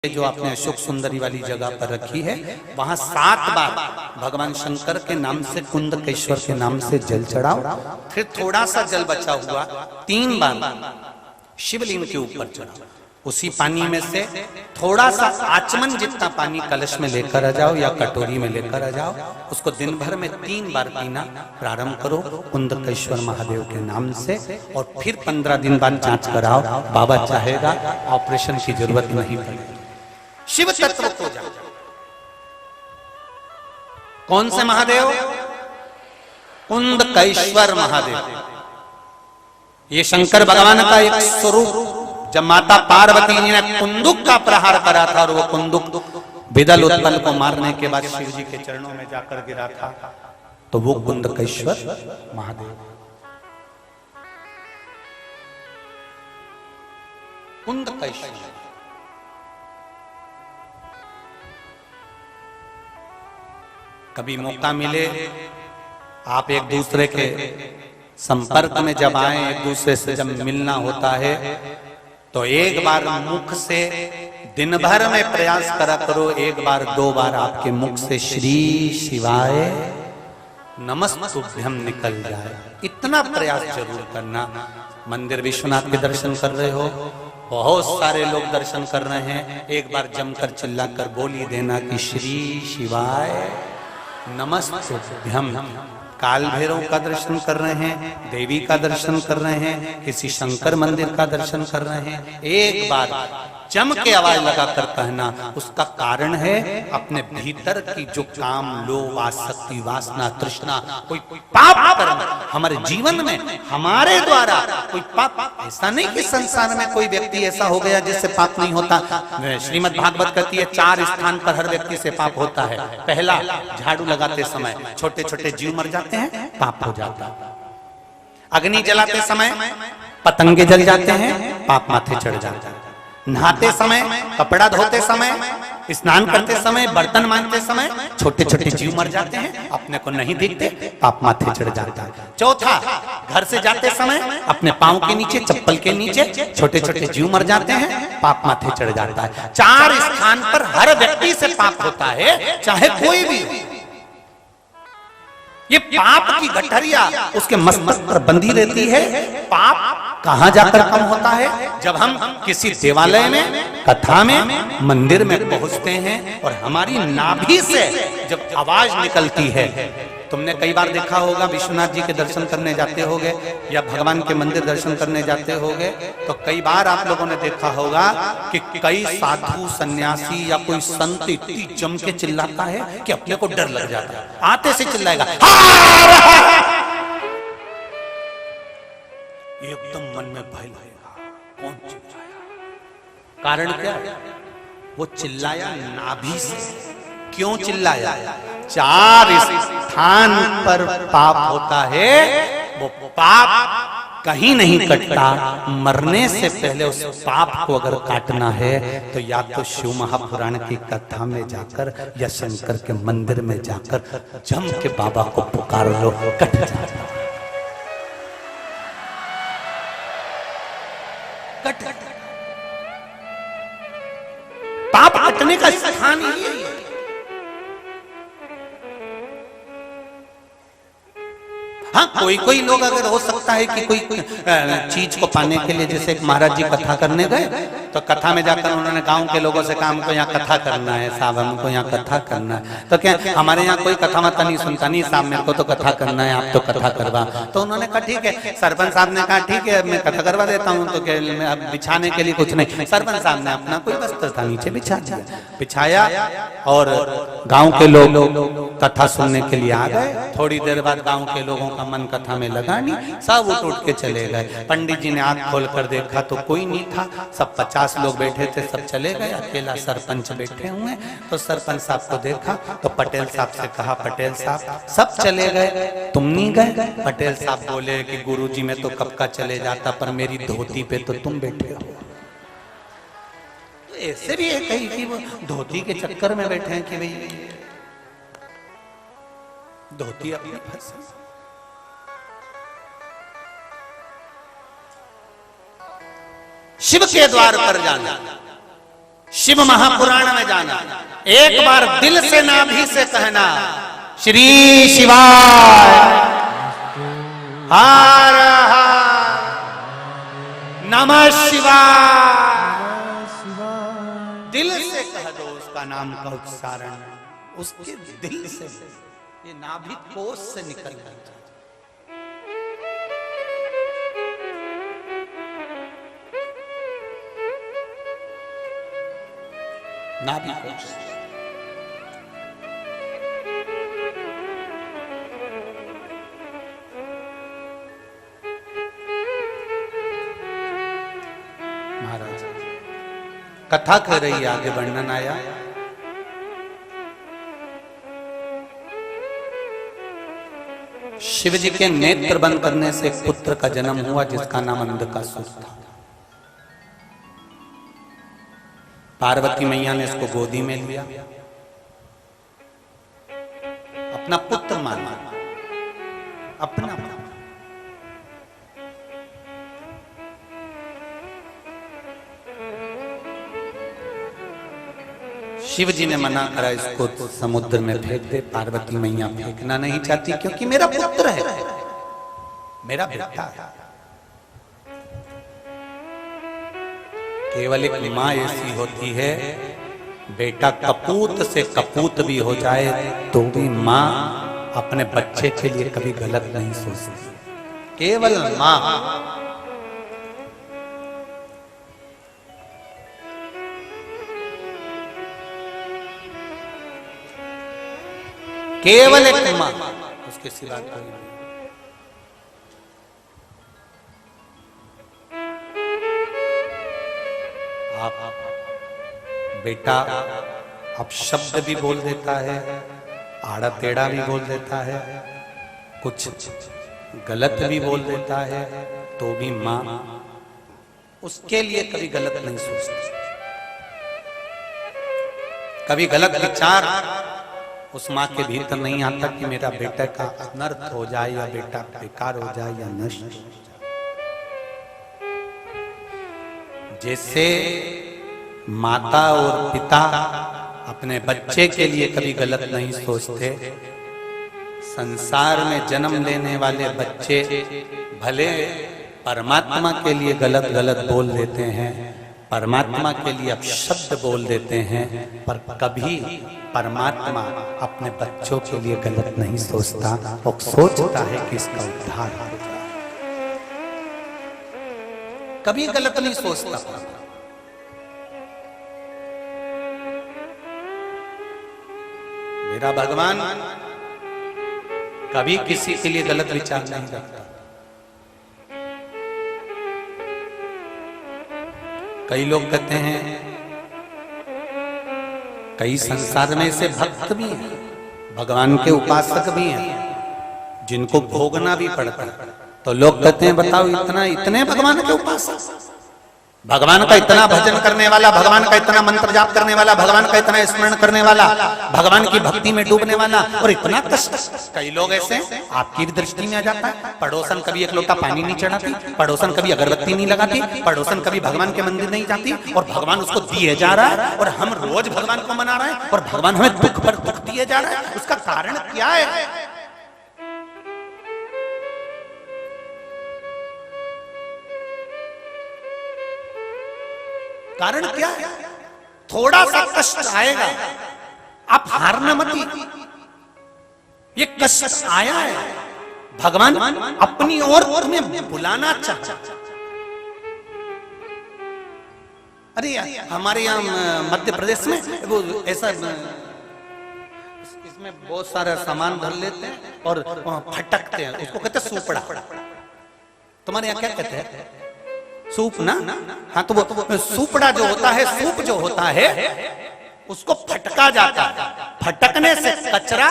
जो आपने अशोक सुंदरी वाली जगह पर रखी है, वहां 7 बार भगवान शंकर के नाम से कुंदकेश्वर के नाम से जल चढ़ाओ। फिर थोड़ा सा जल बचा हुआ 3 बार शिवलिंग के ऊपर चढ़ाओ। उसी पानी में से थोड़ा सा आचमन जितना पानी कलश में लेकर आ जाओ या कटोरी में लेकर आ जाओ। उसको दिन भर में 3 बार पीना प्रारंभ करो कुंदकेश्वर महादेव के नाम से, और फिर 15 दिन बाद जांच कराओ। बाबा चाहेगा ऑपरेशन की जरूरत नहीं पड़ेगी। शिव तत्व को जाओ। कौन से महादेव? कुंदकेश्वर महादेव। ये शंकर भगवान का एक स्वरूप। जब माता पार्वती जी ने कुंदुक का प्रहार करा था और वो कुंदुक विदल उत्पल को मारने के बाद शिव जी के चरणों में जाकर गिरा था, तो वो कुंदकेश्वर महादेव। कुंदकेश्वर कभी मौका मिले आप एक दूसरे के संपर्क में जब आए, एक दूसरे से जब मिलना होता है, तो एक बार मुख से दिन भर में प्रयास करा करो, 1 बार 2 बार आपके मुख से श्री शिवाय नमस्तुभ्यम निकल जाए। इतना प्रयास जरूर करना। मंदिर विश्वनाथ के दर्शन कर रहे हो, बहुत सारे लोग दर्शन कर रहे हैं, एक बार जमकर चिल्लाकर बोल ही देना कि श्री शिवाय नमस्तुभ्यम। काल भैरव का दर्शन कर रहे हैं, देवी का दर्शन कर रहे हैं, किसी शंकर मंदिर का दर्शन कर रहे हैं, एक बार जम के आवाज लगाकर कहना। उसका कारण है अपने भीतर की जो काम, लोभ, आसक्ति, वासना, तृष्णा, कोई पाप कर्म हमारे जीवन में हमारे द्वारा कोई पाप। ऐसा नहीं कि संसार में कोई व्यक्ति ऐसा हो गया जिससे पाप नहीं होता। श्रीमद् भागवत कहती है 4 स्थान पर हर व्यक्ति से पाप होता है। पहला, झाड़ू लगाते समय छोटे छोटे जीव मर जाते हैं, पाप हो जाता है। अग्नि जलाते समय पतंगे जल जाते हैं, पाप माथे चढ़ जाता है। नहाते समय, कपड़ा धोते समय, स्नान करते समय, बर्तन मांजते समय छोटे छोटे जीव मर जाते हैं, अपने को नहीं दिखते, पाप माथे चढ़ जाता है। चौथा, घर से जाते समय अपने पांव के नीचे, चप्पल के नीचे छोटे छोटे जीव मर जाते हैं, पाप माथे चढ़ जाता है। 4 स्थान पर हर व्यक्ति से पाप होता है, चाहे कोई भी। ये पाप की गठरिया उसके मस्तक पर बंधी रहती है। पाप कहां जाकर कम होता है? जब हम किसी देवालय में, कथा में, मंदिर में पहुंचते हैं और हमारी नाभि से जब आवाज निकलती है। तुमने कई बार देखा होगा, विश्वनाथ जी के दर्शन करने जाते होगे या भगवान के मंदिर दर्शन करने जाते होगे, तो कई बार आप लोगों ने देखा होगा कि कई साधु, सन्यासी या कोई संत इतनी जम के चिल्लाता है कि अपने को डर लग जाता है। आते से चिल्लाएगा, एकदम मन में भय लगेगा, कौन चिल्लाया? कारण क्या? वो चिल्लाया नाभि से। क्यों चिल्लाया? 4 स्थान पर पाप होता है, वो पाप कहीं नहीं कटता। मरने से पहले उस पाप को अगर काटना है तो या तो शिव महापुराण की कथा में जाकर या शंकर के मंदिर में जाकर जम के बाबा को पुकार लो, कट जाता। पाप कटने का स्थान ही है। हाँ, कोई कोई लोग अगर हो सकता है कि कोई चीज को पाने के लिए, जैसे महाराज जी कथा करने गए, तो कथा में जाकर उन्होंने गांव के लोगों से कहा हमको यहाँ कथा करना है साहब, हमको यहाँ कथा करना है। तो क्या हमारे यहाँ कोई कथा मत नहीं सुनता? नहीं साहब, मेरे को तो कथा करना है, आप तो कथा करवा। तो उन्होंने कहा ठीक है। सरपंच साहब ने कहा ठीक है, मैं कथा करवा देता हूँ। तो अब बिछाने के लिए कुछ नहीं, सरपंच साहब ने अपना कोई वस्त्र था नीचे बिछा दिया, बिछाया, और गाँव के लोग कथा सुनने के लिए आ गए। थोड़ी देर बाद गाँव के लोगों मन कथा में लगा नहीं, सब उठ के चले गए। पंडित जी ने आंख खोल कर देखा तो कोई नहीं था, सब 50 लोग बैठे थे, सब चले गए, अकेला सरपंच बैठे हुए। तो सरपंच साहब को देखा तो पटेल साहब से कहा, पटेल साहब सब चले गए, तुम नहीं गए? पटेल साहब बोले कि गुरुजी मैं तो कब का चले जाता, पर मेरी धोती पे तो तुम बैठे हो। तो ऐसे भी है कहीं कि वो धोती के चक्कर में बैठे हैं कि भाई धोती अपनी फंसी। शिव के द्वार पर जाना, शिव महापुराण में जाना, एक बार दिल से नाभि से कहना श्री शिवाय हर हर नमः शिवाय। दिल से कह दो उसका नाम का उच्चारण, उसके दिल से, ये नाभि कोश से निकल जाता है। नाभि कोश। महाराज कथा कर रही, आगे वर्णन आया। शिव जी के नेत्र बंद करने से एक पुत्र का जन्म हुआ जिसका नाम अंधकासुर था। पार्वती मैया ने इसको गोदी में लिया, अपना पुत्र माना, अपना। शिव जी ने मना करा, इसको समुद्र में फेंक दे। पार्वती मैया फेंकना नहीं चाहती क्योंकि मेरा पुत्र है, मेरा बेटा है। केवल एक माँ ऐसी होती है, बेटा कपूत से कपूत भी हो जाए तो भी माँ अपने बच्चे के लिए कभी गलत नहीं सोचती। केवल माँ। केवल एक माँ, उसके सिवा कोई नहीं। आप बेटा अब शब्द भी बोल देता है, आड़ा टेढ़ा भी बोल देता है, कुछ गलत भी बोल देता है, तो भी माँ उसके लिए कभी गलत नहीं सोचती। कभी गलत विचार उस माँ के भीतर नहीं आता कि मेरा बेटा का अनर्थ हो जाए या बेटा बेकार हो जाए या नष्ट हो जाए। जैसे माता और पिता अपने बच्चे के लिए कभी गलत नहीं सोचते, संसार में जन्म लेने वाले बच्चे भले परमात्मा के लिए गलत गलत बोल देते हैं, परमात्मा के लिए अपशब्द बोल देते हैं, पर कभी परमात्मा अपने बच्चों के लिए गलत नहीं सोचता। वो सोचता है कि इसका उद्धार हो जाए, कभी गलत नहीं सोचता। मेरा भगवान कभी किसी के लिए गलत विचार नहीं रखता। कई लोग कहते हैं, कई संसार में ऐसे भक्त भी हैं, भगवान के उपासक भी हैं, जिनको भोगना भी पड़ता है। तो लोग कहते हैं बताओ इतने भगवान के उपासक, भगवान का इतना भजन करने वाला, भगवान का इतना मंत्र जाप करने वाला, भगवान का इतना स्मरण करने वाला, भगवान की भक्ति में डूबने वाला, और इतना कष्ट। कई लोग ऐसे आपकी दृष्टि में आ जाता है, पड़ोसन कभी एक लोटा पानी नहीं चढ़ाती, पड़ोसन कभी अगरबत्ती नहीं लगाती, पड़ोसन कभी भगवान के मंदिर नहीं जाती, और भगवान उसको दिए जा रहा है, और हम रोज भगवान को मना रहे हैं, और भगवान हमें दुख पर दुख दिए जा रहा है। उसका कारण क्या है? कारण क्या है? थोड़ा सा कष्ट आएगा, आप हारना मत। ये कष्ट आया है, भगवान अपनी ओर तुम्हें बुलाना चाहता। अरे हमारे यहाँ मध्य प्रदेश में वो ऐसा, इसमें बहुत सारा सामान धर लेते हैं और फटकते हैं, उसको कहते हैं सूपड़ा। तुम्हारे यहाँ क्या कहते हैं? सूप ना? हाँ, तो वो सूपड़ा जो होता है, सूप जो होता है, उसको फटका जाता है। फटकने से कचरा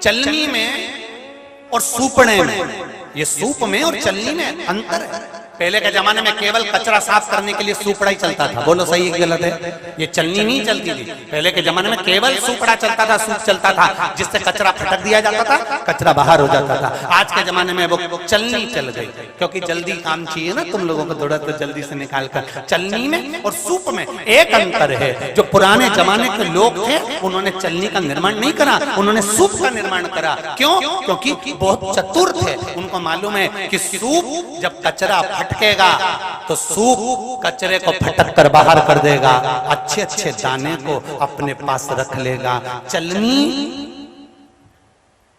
चलनी में और सूपड़े में, ये सूप में और चलनी में अंतर है। पहले के जमाने में केवल कचरा साफ करने के लिए सूपड़ा ही चलता था। बोलो सही है गलत है? ये चलनी नहीं चलती थी। पहले के जमाने में केवल सूपड़ा चलता था, सूप चलता था, जिससे कचरा फटक दिया जाता था, कचरा बाहर हो जाता था। आज के जमाने में वो चलनी चल गई, क्योंकि जल्दी काम चाहिए ना तुम लोगों को, थोड़ा तो जल्दी से निकाल कर। चलनी में और सूप में एक अंतर है। जो पुराने जमाने के लोग थे उन्होंने चलनी का निर्माण नहीं करा, उन्होंने सूप का निर्माण करा। क्यों? क्योंकि बहुत चतुर थे। उनको मालूम है कि सूप जब कचरा फटकेगा तो सूप कचरे को फटक कर बाहर कर देगा, अच्छे अच्छे दाने को अपने पास रख लेगा। चलनी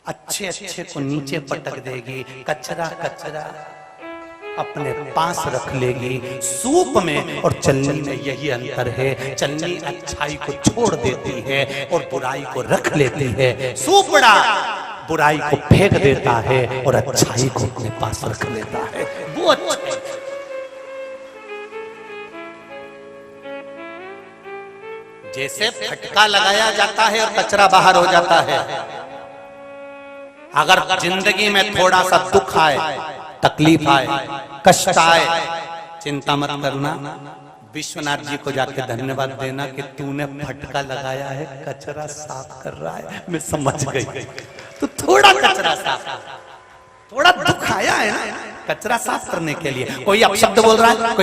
अच्छे अच्छे को नीचे पटक देगी, कचरा कचरा अपने पास रख लेगी। सूप में और चलनी में यही अंतर है। चलनी अच्छाई को छोड़ देती है और बुराई को रख लेती है। सूपड़ा बुराई को फेंक देता है और अच्छाई को अपने पास रख लेता है। वो अच्छा है। जैसे फटका लगाया जाता है और कचरा बाहर हो जाता है। अगर जिंदगी में थोड़ा सा दुख आए, तकलीफ आए, कष्ट आए, चिंता मत करना, विश्वनाथ जी को जाके धन्यवाद देना कि तूने फटका लगाया है, कचरा साफ कर रहा है। मैं समझ गई। तो थोड़ा कचरा साफ, थोड़ा दुख आया है ना, कचरा साफ करने के लिए। कोई अपशब्द बोल रहा है, कोई